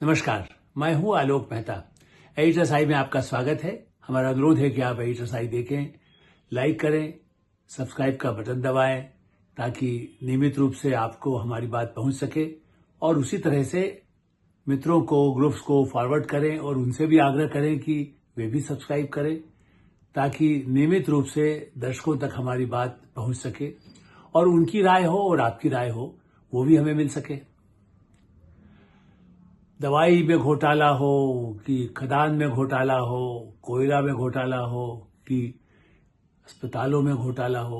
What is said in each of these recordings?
नमस्कार, मैं हूं आलोक मेहता। एडिटर्स आई में आपका स्वागत है। हमारा अनुरोध है कि आप एडिटर्स आई देखें, लाइक करें, सब्सक्राइब का बटन दबाएं ताकि नियमित रूप से आपको हमारी बात पहुंच सके और उसी तरह से मित्रों को, ग्रुप्स को फॉरवर्ड करें और उनसे भी आग्रह करें कि वे भी सब्सक्राइब करें ताकि नियमित रूप से दर्शकों तक हमारी बात पहुंच सके और उनकी राय हो और आपकी राय हो वो भी हमें मिल सके। दवाई में घोटाला हो कि खदान में घोटाला हो, कोयला में घोटाला हो कि अस्पतालों में घोटाला हो,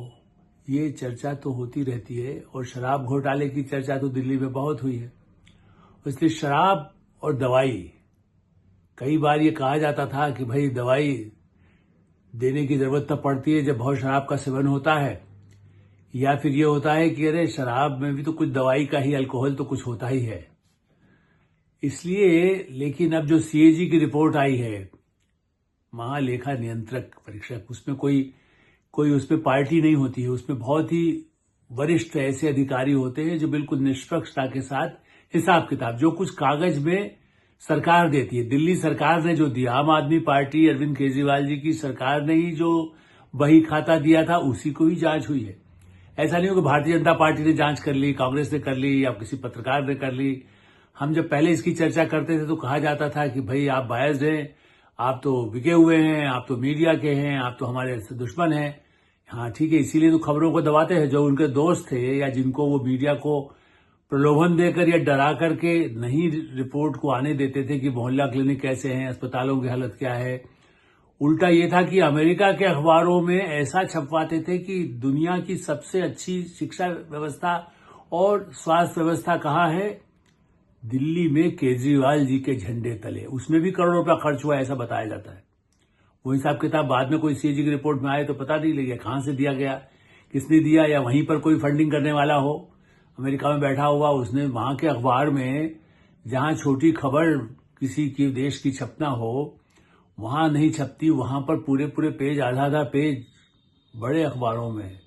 ये चर्चा तो होती रहती है और शराब घोटाले की चर्चा तो दिल्ली में बहुत हुई है। इसलिए शराब और दवाई, कई बार ये कहा जाता था कि भाई दवाई देने की जरूरत तब पड़ती है जब बहुत शराब का सेवन होता है, या फिर ये होता है कि अरे शराब में भी तो कुछ दवाई का ही, अल्कोहल तो कुछ होता ही है। इसलिए लेकिन अब जो सीएजी की रिपोर्ट आई है, महालेखा नियंत्रक परीक्षक, उसमें कोई उसमें पार्टी नहीं होती है। उसमें बहुत ही वरिष्ठ ऐसे अधिकारी होते हैं जो बिल्कुल निष्पक्षता के साथ हिसाब किताब, जो कुछ कागज में सरकार देती है, दिल्ली सरकार ने जो दिया, आम आदमी पार्टी अरविंद केजरीवाल जी की सरकार ने ही जो बही खाता दिया था उसी को ही जांच हुई है। ऐसा नहीं हो कि भारतीय जनता पार्टी ने जांच कर ली, कांग्रेस ने कर ली या किसी पत्रकार ने कर ली। हम जब पहले इसकी चर्चा करते थे तो कहा जाता था कि भाई आप बायस्ड हैं, आप तो बिके हुए हैं, आप तो मीडिया के हैं, आप तो हमारे दुश्मन हैं। हाँ ठीक है, इसीलिए तो खबरों को दबाते हैं। जो उनके दोस्त थे या जिनको वो मीडिया को प्रलोभन देकर या डरा करके नहीं रिपोर्ट को आने देते थे कि मोहल्ला क्लिनिक कैसे हैं, अस्पतालों की हालत क्या है, उल्टा ये था कि अमेरिका के अखबारों में ऐसा छपवाते थे कि दुनिया की सबसे अच्छी शिक्षा व्यवस्था और स्वास्थ्य व्यवस्था कहाँ है, दिल्ली में केजरीवाल जी के झंडे तले। उसमें भी करोड़ों रुपया खर्च हुआ ऐसा बताया जाता है। वो हिसाब किताब बाद में कोई सीएजी की रिपोर्ट में आए तो पता नहीं लगे कहां से दिया गया, किसने दिया, या वहीं पर कोई फंडिंग करने वाला हो अमेरिका में बैठा हुआ, उसने वहां के अखबार में जहां छोटी खबर किसी की देश की छपना हो वहां नहीं छपती, वहां पर पूरे पूरे पेज, आधा आधा पेज बड़े अखबारों में।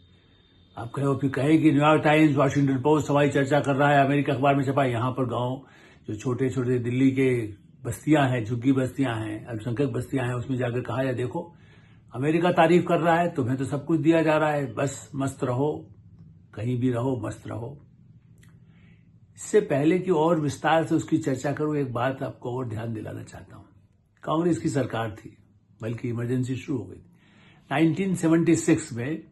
आप कहे फिर कहे कि न्यूयॉर्क टाइम्स, वॉशिंगटन पोस्ट हमारी चर्चा कर रहा है, अमेरिका अखबार में छपा है। यहाँ पर गांव जो छोटे छोटे दिल्ली के बस्तियां हैं, झुग्गी बस्तियां हैं, अल्पसंख्यक बस्तियां हैं, उसमें जाकर कहा है देखो अमेरिका तारीफ कर रहा है, तुम्हें तो सब कुछ दिया जा रहा है, बस मस्त रहो, कहीं भी रहो, मस्त रहो। इससे पहले कि और विस्तार से उसकी चर्चा करूं, एक बात आपको और ध्यान दिलाना चाहता हूं। कांग्रेस की सरकार थी, बल्कि इमरजेंसी शुरू हो गई 1976 में।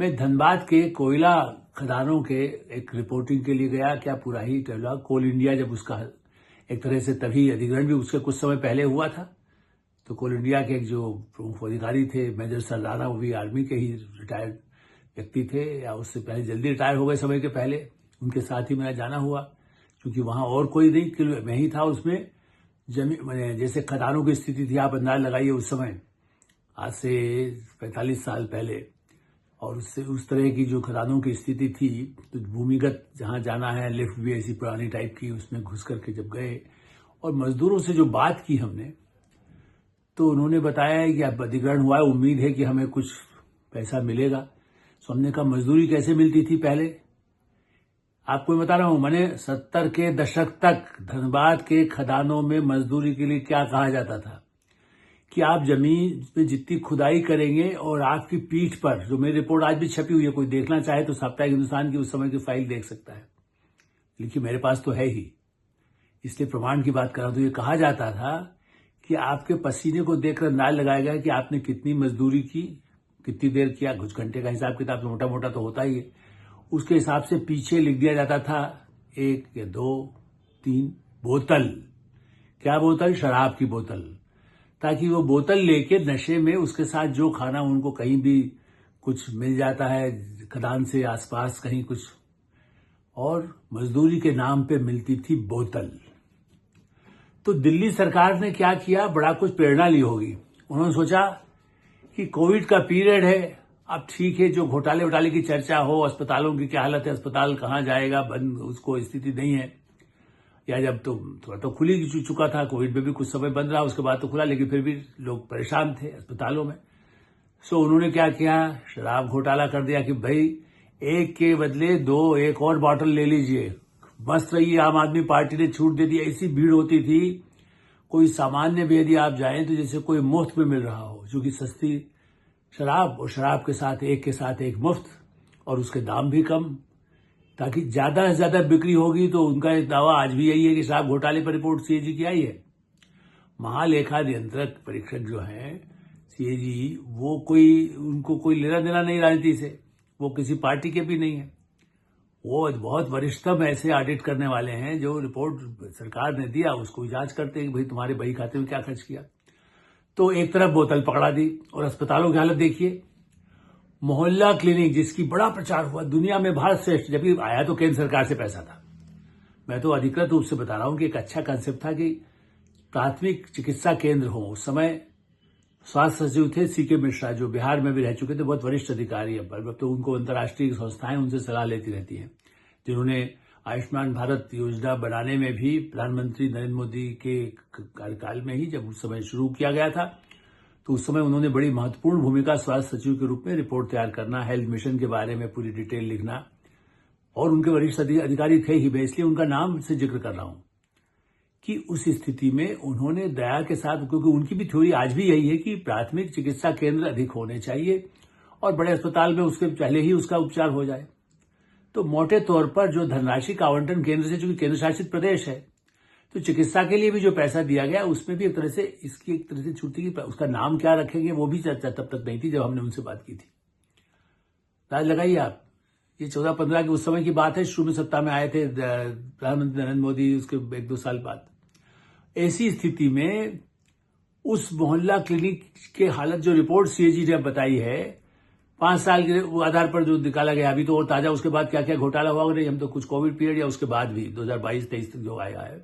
मैं धनबाद के कोयला खदानों के एक रिपोर्टिंग के लिए गया, क्या पूरा ही टहला। कोल इंडिया जब उसका एक तरह से तभी अधिग्रहण भी उसके कुछ समय पहले हुआ था, तो कोल इंडिया के एक जो प्रमुख अधिकारी थे मेजर सरदाना, वो भी आर्मी के ही रिटायर्ड व्यक्ति थे, या उससे पहले जल्दी रिटायर हो गए समय के पहले। उनके साथ ही मेरा जाना हुआ, क्योंकि वहां और कोई नहीं, मैं ही था उसमें। जमीन जैसे खदानों की स्थिति थी, आप अंदाज लगाइए उस समय, आज से 45 साल पहले, और उससे उस तरह की जो खदानों की स्थिति थी, तो भूमिगत जहां जाना है, लिफ्ट भी ऐसी पुरानी टाइप की, उसमें घुस करके जब गए और मजदूरों से जो बात की हमने, तो उन्होंने बताया कि अब अधिग्रहण हुआ है, उम्मीद है कि हमें कुछ पैसा मिलेगा। तो हमने कहा मजदूरी कैसे मिलती थी पहले, आपको बता रहा हूं। मैंने 70 के दशक तक धनबाद के खदानों में मजदूरी के लिए क्या कहा जाता था कि आप जमीन में जितनी खुदाई करेंगे और आपकी पीठ पर, जो मेरी रिपोर्ट आज भी छपी हुई है, कोई देखना चाहे तो साप्ताहिक हिंदुस्तान की उस समय की फाइल देख सकता है, लेकिन मेरे पास तो है ही, इसलिए प्रमाण की बात कर रहा हूं। तो ये कहा जाता था कि आपके पसीने को देखकर अंदाज लगाया गया कि आपने कितनी मजदूरी की, कितनी देर किया, कुछ घंटे का हिसाब किताब तो मोटा मोटा तो होता ही है। उसके हिसाब से पीछे लिख दिया जाता था 1 या 2 3 बोतल, क्या बोतल, शराब की बोतल, ताकि वो बोतल लेके नशे में उसके साथ जो खाना, उनको कहीं भी कुछ मिल जाता है खदान से आसपास कहीं कुछ, और मजदूरी के नाम पे मिलती थी बोतल। तो दिल्ली सरकार ने क्या किया, बड़ा कुछ प्रेरणा ली होगी। उन्होंने सोचा कि कोविड का पीरियड है, अब ठीक है जो घोटाले वोटाले की चर्चा हो, अस्पतालों की क्या हालत है, अस्पताल कहाँ जाएगा, बंद उसको स्थिति नहीं है, या जब तो थोड़ा तो खुल ही चुका था, कोविड में भी कुछ समय बंद रहा, उसके बाद तो खुला, लेकिन फिर भी लोग परेशान थे अस्पतालों में। सो उन्होंने क्या किया, शराब घोटाला कर दिया कि भाई 1 के बदले 2 एक और बॉटल ले लीजिए, मस्त रही, आम आदमी पार्टी ने छूट दे दी। ऐसी भीड़ होती थी, कोई सामान्य भी यदि आप जाएं तो जैसे कोई मुफ्त में मिल रहा हो, जो कि सस्ती शराब और शराब के साथ एक मुफ्त, और उसके दाम भी कम, ताकि ज्यादा से ज्यादा बिक्री होगी। तो उनका एक दावा आज भी यही है कि शराब घोटाले पर रिपोर्ट सीएजी की आई है। महालेखा नियंत्रक परीक्षक जो है सीएजी, वो उनको कोई लेना देना नहीं राजनीति से, वो किसी पार्टी के भी नहीं है। वो बहुत वरिष्ठतम ऐसे ऑडिट करने वाले हैं जो रिपोर्ट सरकार ने दिया उसको जांच करते हैं कि भाई तुम्हारे बही खाते में क्या खर्च किया। तो एक तरफ बोतल पकड़ा दी, और अस्पतालों की हालत देखिए। मोहल्ला क्लिनिक जिसकी बड़ा प्रचार हुआ, दुनिया में भारत श्रेष्ठ, जबकि आया तो केंद्र सरकार से पैसा था। मैं तो अधिकृत रूप से बता रहा हूं कि एक अच्छा कंसेप्ट था कि प्राथमिक चिकित्सा केंद्र हो। उस समय स्वास्थ्य सचिव थे सीके मिश्रा, जो बिहार में भी रह चुके थे, बहुत वरिष्ठ अधिकारी है। अब तो उनको अंतर्राष्ट्रीय संस्थाएं उनसे सलाह लेती रहती हैं, जिन्होंने आयुष्मान भारत योजना बनाने में भी प्रधानमंत्री नरेंद्र मोदी के कार्यकाल में ही, जब उस समय शुरू किया गया था, तो उस समय उन्होंने बड़ी महत्वपूर्ण भूमिका स्वास्थ्य सचिव के रूप में रिपोर्ट तैयार करना, हेल्थ मिशन के बारे में पूरी डिटेल लिखना, और उनके वरिष्ठ अधिकारी थे ही। मैं इसलिए उनका नाम से जिक्र कर रहा हूं कि उस स्थिति में उन्होंने दया के साथ, क्योंकि उनकी भी थ्योरी आज भी यही है कि प्राथमिक चिकित्सा केंद्र अधिक होने चाहिए और बड़े अस्पताल में उसके पहले ही उसका उपचार हो जाए। तो मोटे तौर पर जो धनराशि का आवंटन केंद्र से, चूंकि केंद्र शासित प्रदेश है, तो चिकित्सा के लिए भी जो पैसा दिया गया उसमें भी एक तरह से इसकी एक तरह से छुट्टी की, उसका नाम क्या रखेंगे वो भी चर्चा तब तक नहीं थी जब हमने उनसे बात की थी। राज लगाइए आप, ये 14-15 की उस समय की बात है, शुरू में सत्ता में आए थे प्रधानमंत्री नरेंद्र मोदी, उसके 1-2 साल बाद। ऐसी स्थिति में उस मोहल्ला क्लिनिक के हालत, जो रिपोर्ट सीएजी ने बताई है 5 साल के आधार पर जो निकाला गया, अभी तो और ताजा उसके बाद क्या क्या घोटाला हुआ नहीं, हम तो कुछ कोविड पीरियड या उसके बाद भी 2022-23 तक जो आया है,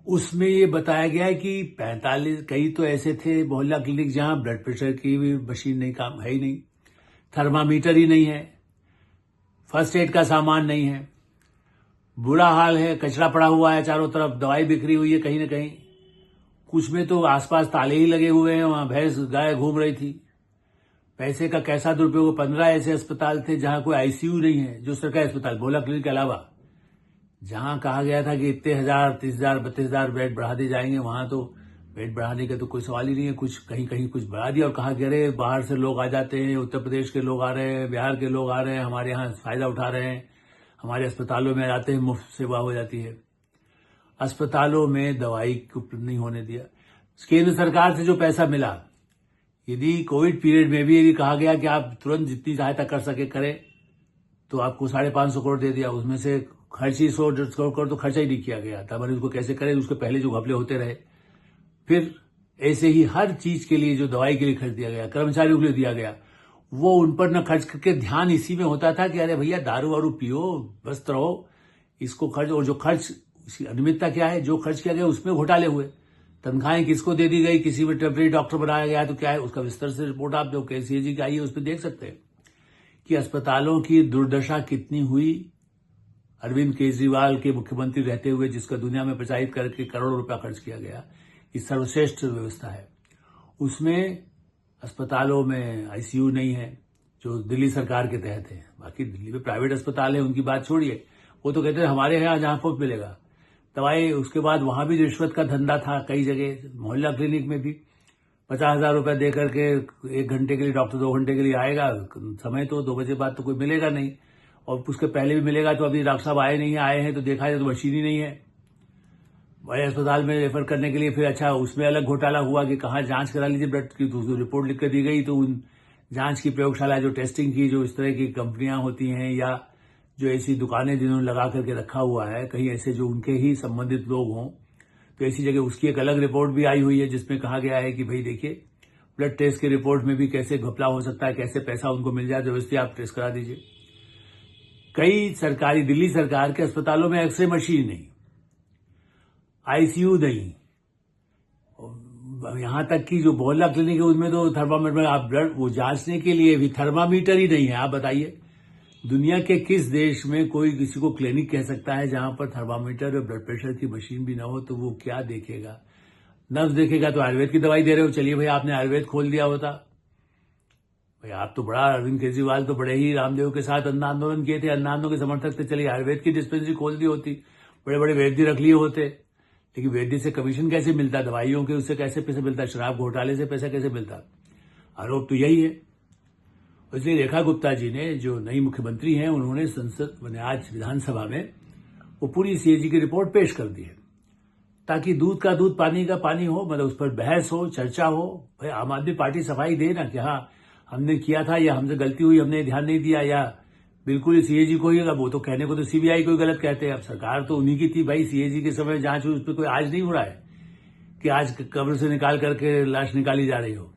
उसमें ये बताया गया है कि 45 कई तो ऐसे थे मोहल्ला क्लिनिक जहां ब्लड प्रेशर की भी मशीन नहीं, काम है ही नहीं, थर्मामीटर ही नहीं है, फर्स्ट एड का सामान नहीं है, बुरा हाल है, कचरा पड़ा हुआ है चारों तरफ, दवाई बिखरी हुई है कहीं ना कहीं, कुछ में तो आसपास ताले ही लगे हुए हैं, वहां भैंस गाय घूम रही थी। पैसे का कैसा दुरुपयोग। 15 ऐसे अस्पताल थे जहां कोई आईसीयू नहीं है, जो सरकारी अस्पताल मोहल्ला क्लिनिक के अलावा, जहां कहा गया था कि इतने 30,000 32,000 बेड बढ़ा दिए जाएंगे, वहां तो बेड बढ़ाने का तो कोई सवाल ही नहीं है। कुछ कहीं कुछ बढ़ा दिया और कहा कि अरे बाहर से लोग आ जाते हैं, उत्तर प्रदेश के लोग आ रहे हैं, बिहार के लोग आ रहे हैं, हमारे यहाँ फायदा उठा रहे हैं, हमारे अस्पतालों में आते हैं, मुफ्त सेवा हो जाती है। अस्पतालों में दवाई उपलब्ध नहीं होने दिया। केंद्र सरकार से जो पैसा मिला, यदि कोविड पीरियड में भी यदि कहा गया कि आप तुरंत जितनी सहायता कर सके करें, तो आपको 550 करोड़ दे दिया, उसमें से खर्च ही 100 करोड़ तो खर्चा ही नहीं किया गया था। मैंने उसको कैसे करें, उसके पहले जो घपले होते रहे। फिर ऐसे ही हर चीज के लिए, जो दवाई के लिए खर्च दिया गया, कर्मचारियों के लिए दिया गया, वो उन पर न खर्च करके ध्यान इसी में होता था कि अरे भैया दारू वारू पियो, व्यस्त रहो, इसको खर्च। और जो खर्च, इसकी अनियमितता क्या है, जो खर्च किया गया उसमें घोटाले हुए। तनख्वाहें किसको दे दी गई, किसी में टेम्परेरी डॉक्टर बनाया गया तो क्या है, उसका विस्तार से रिपोर्ट आप जो सीएजी की आई है उस पर देख सकते हैं कि अस्पतालों की दुर्दशा कितनी हुई। अरविंद केजरीवाल के मुख्यमंत्री रहते हुए, जिसका दुनिया में प्रचारित करके करोड़ों रुपया खर्च किया गया, ये सर्वश्रेष्ठ व्यवस्था है, उसमें अस्पतालों में आईसीयू नहीं है, जो दिल्ली सरकार के तहत है। बाकी दिल्ली में प्राइवेट अस्पताल है, उनकी बात छोड़िए, वो तो कहते हैं हमारे यहाँ जहां मुफ्त मिलेगा दवाई। उसके बाद वहां भी रिश्वत का धंधा था कई जगह। मोहल्ला क्लिनिक में भी 50,000 रुपए दे करके 1 घंटे के लिए डॉक्टर 2 घंटे के लिए आएगा, समय तो 2 बजे बाद तो कोई मिलेगा नहीं, और उसके पहले भी मिलेगा तो अभी डॉक्टर साहब आए नहीं है, आए हैं तो देखा जाए तो मशीन ही नहीं है बड़े अस्पताल में रेफर करने के लिए। फिर अच्छा, उसमें अलग घोटाला हुआ कि कहाँ जांच करा लीजिए ब्लड की, तो रिपोर्ट लिख कर दी गई, तो उन जांच की प्रयोगशाला, जो टेस्टिंग की, जो इस तरह की कंपनियां होती हैं या जो ऐसी दुकानें जिन्होंने लगा करके रखा हुआ है, कहीं ऐसे जो उनके ही संबंधित लोग हों, तो ऐसी जगह उसकी एक अलग रिपोर्ट भी आई हुई है, जिसमें कहा गया है कि भाई देखिए ब्लड टेस्ट की रिपोर्ट में भी कैसे घपला हो सकता है, कैसे पैसा उनको मिल जाए, जबरदस्ती आप टेस्ट करा दीजिए। कई सरकारी, दिल्ली सरकार के अस्पतालों में एक्सरे मशीन नहीं, आईसीयू नहीं, यहां तक कि जो मोहल्ला क्लिनिक है उसमें तो थर्मामीटर, आप ब्लड वो जांचने के लिए भी थर्मामीटर ही नहीं है। आप बताइए दुनिया के किस देश में कोई किसी को क्लिनिक कह सकता है जहां पर थर्मामीटर और ब्लड प्रेशर की मशीन भी ना हो? तो वो क्या देखेगा? नर्स देखेगा तो आयुर्वेद की दवाई दे रहे हो, चलिए भाई आपने आयुर्वेद खोल दिया होता, भाई आप तो बड़ा, अरविंद केजरीवाल तो बड़े ही रामदेव के साथ अन्ना आंदोलन किए थे, अन्ना आंदोलन के समर्थक थे, चलिए आयुर्वेद की डिस्पेंसरी खोल दी होती, बड़े बड़े वैद्य रख लिए होते, लेकिन वैद्य से कमीशन कैसे मिलता, दवाइयों के उससे कैसे पैसे मिलता, शराब घोटाले से पैसा कैसे मिलता? आरोप तो यही है। इसलिए रेखा गुप्ता जी ने, जो नई मुख्यमंत्री हैं, उन्होंने संसद में आज विधानसभा में वो पूरी सीएजी की रिपोर्ट पेश कर दी है, ताकि दूध का दूध पानी का पानी हो, मतलब उस पर बहस हो, चर्चा हो। भाई आम आदमी पार्टी सफाई दे ना कि हाँ हमने किया था, या हमसे गलती हुई, हमने ध्यान नहीं दिया, या बिल्कुल सीएजी को ही, वो तो कहने को तो सीबीआई को ही गलत कहते हैं। अब सरकार तो उन्हीं की थी भाई, सीएजी के समय जांच हुई, उस पर कोई आज नहीं हो रहा है कि आज कब्र से निकाल करके लाश निकाली जा रही हो।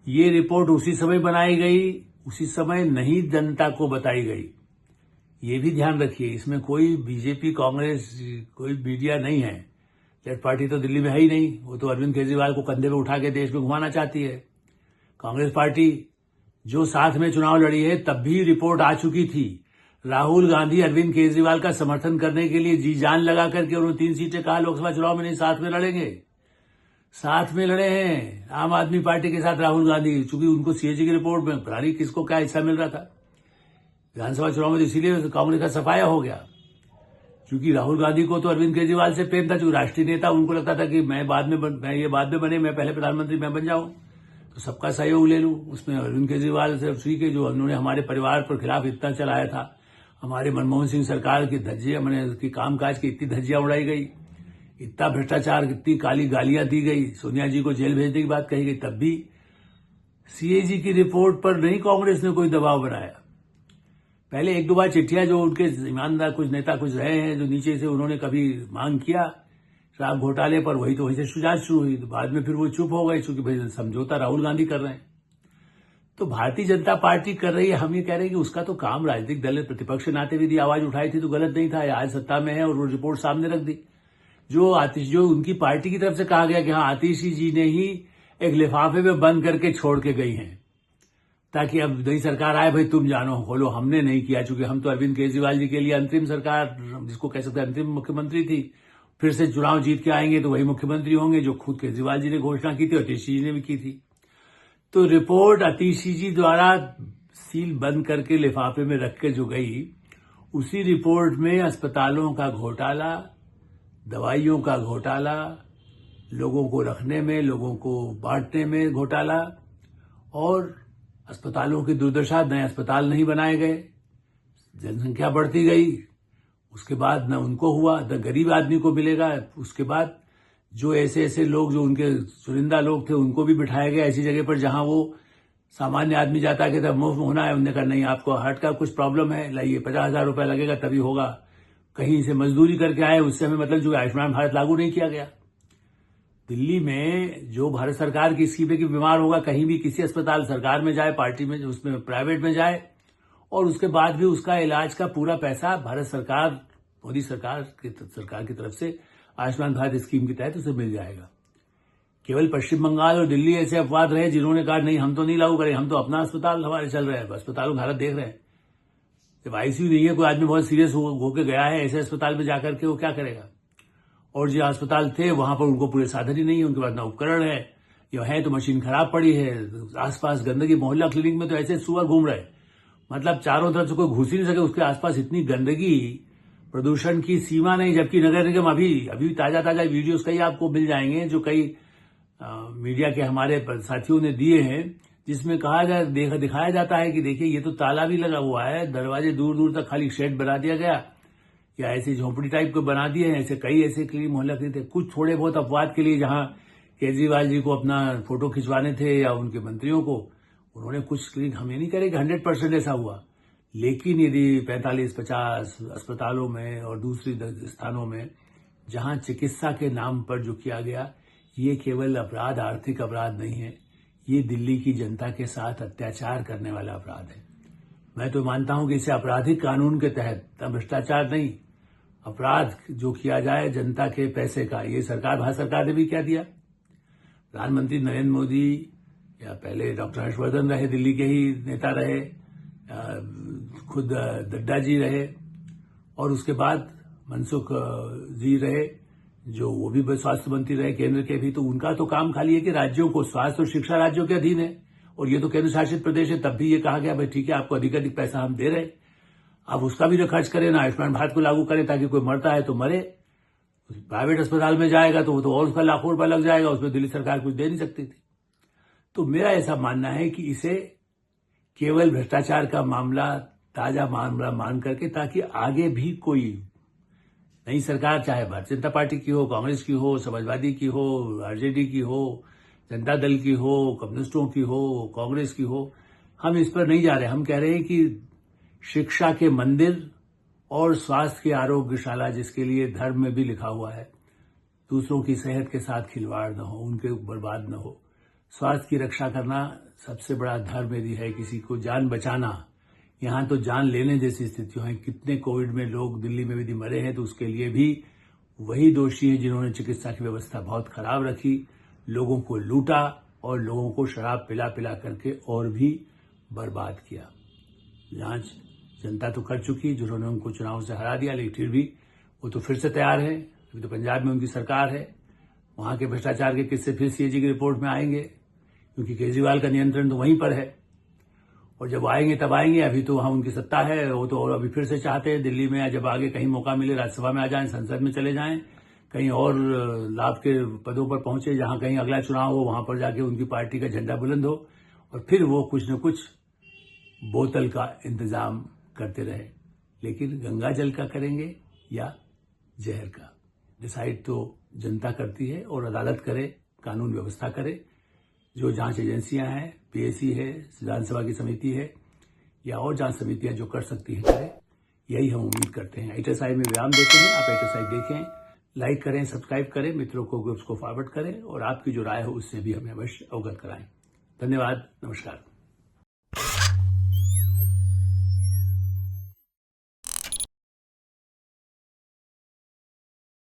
ये रिपोर्ट उसी समय बनाई गई, उसी समय नहीं जनता को बताई गई। ये भी ध्यान रखिए, इसमें कोई बीजेपी, कांग्रेस, कोई मीडिया नहीं है। लेफ्ट पार्टी तो दिल्ली में है ही नहीं, वो तो अरविंद केजरीवाल को कंधे पे उठा के देश में घुमाना चाहती है। कांग्रेस पार्टी जो साथ में चुनाव लड़ी है, तब भी रिपोर्ट आ चुकी थी। राहुल गांधी अरविंद केजरीवाल का समर्थन करने के लिए जी जान लगा करके उन्होंने 3 सीटें कहा लोकसभा चुनाव में नहीं, साथ में लड़ेंगे, साथ में लड़े हैं आम आदमी पार्टी के साथ राहुल गांधी, चूंकि उनको सीएजी की रिपोर्ट में पता नहीं किसको क्या हिस्सा मिल रहा था विधानसभा चुनाव में, तो इसीलिए कांग्रेस का सफाया हो गया। क्योंकि राहुल गांधी को तो अरविंद केजरीवाल से प्रेम था, जो राष्ट्रीय नेता, उनको लगता था कि मैं ये बाद में बने, मैं पहले प्रधानमंत्री मैं बन जाऊं तो सबका सहयोग ले लूं। उसमें अरविंद केजरीवाल से फ्री के, जो उन्होंने हमारे परिवार पर खिलाफ इतना चलाया था, हमारे मनमोहन सिंह सरकार की धज्जियां, मैंने उसकी कामकाज की इतनी धज्जियां उड़ाई गई, इतना भ्रष्टाचार, इतनी काली गालियां दी गई, सोनिया जी को जेल भेजने की बात कही गई, तब भी सीएजी की रिपोर्ट पर नहीं कांग्रेस ने कोई दबाव बनाया। पहले 1-2 बार चिट्ठियां जो उनके ईमानदार कुछ नेता कुछ रहे हैं, जो नीचे से उन्होंने कभी मांग किया शराब घोटाले पर, वही तो वहीं से जांच शुरू हुई, तो बाद में फिर वो चुप हो गए, क्योंकि भाई समझौता राहुल गांधी कर रहे हैं। तो भारतीय जनता पार्टी कर रही है, हम ये कह रहे हैं कि उसका तो काम राजनीतिक दल ने प्रतिपक्ष के नाते भी दी, आवाज उठाई थी तो गलत नहीं था, आज सत्ता में है और वो रिपोर्ट सामने रख दी। जो उनकी पार्टी की तरफ से कहा गया कि हाँ आतिशी जी ने ही एक लिफाफे में बंद करके छोड़ के गई हैं, ताकि अब नई सरकार आए, भाई तुम जानो खोलो, हमने नहीं किया, चूंकि हम तो अरविंद केजरीवाल जी के लिए अंतरिम सरकार, जिसको कह सकते हैं अंतरिम मुख्यमंत्री थी, फिर से चुनाव जीत के आएंगे तो वही मुख्यमंत्री होंगे जो खुद केजरीवाल जी ने घोषणा की थी और अतीशी जी ने भी की थी। तो रिपोर्ट अतीशी जी द्वारा सील बंद करके लिफाफे में रख के जो गई, उसी रिपोर्ट में अस्पतालों का घोटाला, दवाइयों का घोटाला, लोगों को रखने में, लोगों को बांटने में घोटाला, और अस्पतालों की दुर्दशा, नए अस्पताल नहीं बनाए गए, जनसंख्या बढ़ती गई, उसके बाद न उनको हुआ, न गरीब आदमी को मिलेगा। उसके बाद जो ऐसे लोग, जो उनके चुनिंदा लोग थे, उनको भी बिठाया गया ऐसी जगह पर जहां वो सामान्य आदमी जाता है कि तब मुफ्त होना है, उन्होंने कहा नहीं, आपको हार्ट का कुछ प्रॉब्लम है, लाइए 50,000 रुपया लगेगा तभी होगा। कहीं से मजदूरी करके आए, उससे हमें मतलब, जो आयुष्मान भारत लागू नहीं किया गया। दिल्ली में जो भारत सरकार की स्कीम है कि बीमार होगा, कहीं भी किसी अस्पताल, सरकार में जाए, पार्टी में, उसमें प्राइवेट में जाए, और उसके बाद भी उसका इलाज का पूरा पैसा भारत सरकार, मोदी सरकार की तरफ से आयुष्मान भारत स्कीम के तहत उसे मिल जाएगा। केवल पश्चिम बंगाल और दिल्ली ऐसे अपवाद रहे जिन्होंने कहा नहीं हम तो नहीं लागू करें, हम तो अपना अस्पताल हमारे चल रहे हैं, अस्पतालों की हालत देख रहे हैं। जब आईसीयू नहीं है, कोई आदमी बहुत सीरियस होकर गया है, ऐसे अस्पताल में जाकर के वो क्या करेगा? और जो अस्पताल थे वहां पर उनको पूरे साधन ही नहीं है, उनके पास ना उपकरण है, या है तो मशीन खराब पड़ी है, आसपास गंदगी, मोहल्ला क्लिनिक में तो ऐसे सुअर घूम रहे, मतलब चारों तरफ से कोई घुस ही नहीं सके, उसके आसपास इतनी गंदगी, प्रदूषण की सीमा नहीं। जबकि नगर निगम अभी ताजा वीडियोस कई आपको मिल जाएंगे, जो कई मीडिया के हमारे साथियों ने दिए हैं, जिसमें दिखाया जाता है कि देखिए ये तो ताला भी लगा हुआ है, दरवाजे दूर दूर तक खाली शेड बना दिया गया, या ऐसी झोंपड़ी टाइप को बना दिए हैं। ऐसे कई ऐसे क्लिनिक, मोहल्ला क्लिनिक थे, कुछ थोड़े बहुत अपवाद के लिए, जहां केजरीवाल जी को अपना फोटो खिंचवाने थे या उनके मंत्रियों को, उन्होंने कुछ क्लिनिक, हम ये नहीं करें कि 100% ऐसा हुआ, लेकिन यदि 45-50 अस्पतालों में और दूसरी स्थानों में जहां चिकित्सा के नाम पर जो किया गया, ये केवल अपराध, आर्थिक अपराध नहीं है, ये दिल्ली की जनता के साथ अत्याचार करने वाला अपराध है। मैं तो मानता हूं कि इसे आपराधिक कानून के तहत, भ्रष्टाचार नहीं, अपराध जो किया जाए जनता के पैसे का, ये भारत सरकार ने भी क्या दिया। प्रधानमंत्री नरेंद्र मोदी, या पहले डॉक्टर हर्षवर्धन रहे, दिल्ली के ही नेता रहे, खुद दड्डा जी रहे, और उसके बाद मनसुख जी रहे, जो वो भी स्वास्थ्य मंत्री रहे केंद्र के भी। तो उनका तो काम खाली है कि राज्यों को, स्वास्थ्य और शिक्षा राज्यों के अधीन है, और ये तो केंद्र शासित प्रदेश है, तब भी ये कहा गया भाई ठीक है आपको अधिक पैसा हम दे रहे हैं, आप उसका भी ना खर्च करें, ना आयुष्मान भारत को लागू करें ताकि कोई मरता है तो मरे, प्राइवेट अस्पताल में जाएगा तो वो तो और उसका लाखों रुपया लग जाएगा, उसमें दिल्ली सरकार कुछ दे नहीं सकती थी। तो मेरा ऐसा मानना है कि इसे केवल भ्रष्टाचार का मामला, ताजा मामला मान करके, ताकि आगे भी कोई नई सरकार, चाहे भारतीय जनता पार्टी की हो, कांग्रेस की हो, समाजवादी की हो, आरजेडी की हो, जनता दल की हो, कम्युनिस्टों की हो, कांग्रेस की हो, हम इस पर नहीं जा रहे। हम कह रहे हैं कि शिक्षा के मंदिर और स्वास्थ्य की आरोग्यशाला, जिसके लिए धर्म में भी लिखा हुआ है, दूसरों की सेहत के साथ खिलवाड़ न हो, उनके बर्बाद न हो, स्वास्थ्य की रक्षा करना सबसे बड़ा धर्म यदि है, किसी को जान बचाना, यहां तो जान लेने जैसी स्थितियां हैं। कितने कोविड में लोग दिल्ली में यदि मरे हैं तो उसके लिए भी वही दोषी हैं जिन्होंने चिकित्सा की व्यवस्था बहुत खराब रखी, लोगों को लूटा और लोगों को शराब पिला पिला करके और भी बर्बाद किया। जांच जनता तो कर चुकी, जिन्होंने उनको चुनाव से हरा दिया, लेकिन फिर भी वो तो फिर से तैयार है। अभी तो पंजाब में उनकी सरकार है, वहां के भ्रष्टाचार के किस्से फिर सीएजी की रिपोर्ट में आएंगे, क्योंकि केजरीवाल का नियंत्रण तो वहीं पर है। और जब आएंगे तब आएंगे, अभी तो वहां उनकी सत्ता है, वो तो और अभी फिर से चाहते हैं दिल्ली में, जब आगे कहीं मौका मिले राज्यसभा में आ जाएं, संसद में चले जाएं, कहीं और लाभ के पदों पर पहुंचे, जहां कहीं अगला चुनाव हो वहां पर जाके उनकी पार्टी का झंडा बुलंद हो, और फिर वो कुछ न कुछ बोतल का इंतजाम करते रहे। लेकिन गंगा जल का करेंगे या जहर का, डिसाइड तो जनता करती है, और अदालत करे, कानून व्यवस्था करे। जो जांच एजेंसियां हैं, पीएसी है, विधानसभा की समिति है, या और जांच समितियां जो कर सकती हैं करें, यही हम उम्मीद करते हैं। एटरसाइड में विराम देते हैं, आप एटरसाइड देखें, लाइक करें, सब्सक्राइब करें, मित्रों को, ग्रुप्स को फॉरवर्ड करें, और आपकी जो राय हो उससे भी हमें अवश्य अवगत कराएं। धन्यवाद, नमस्कार।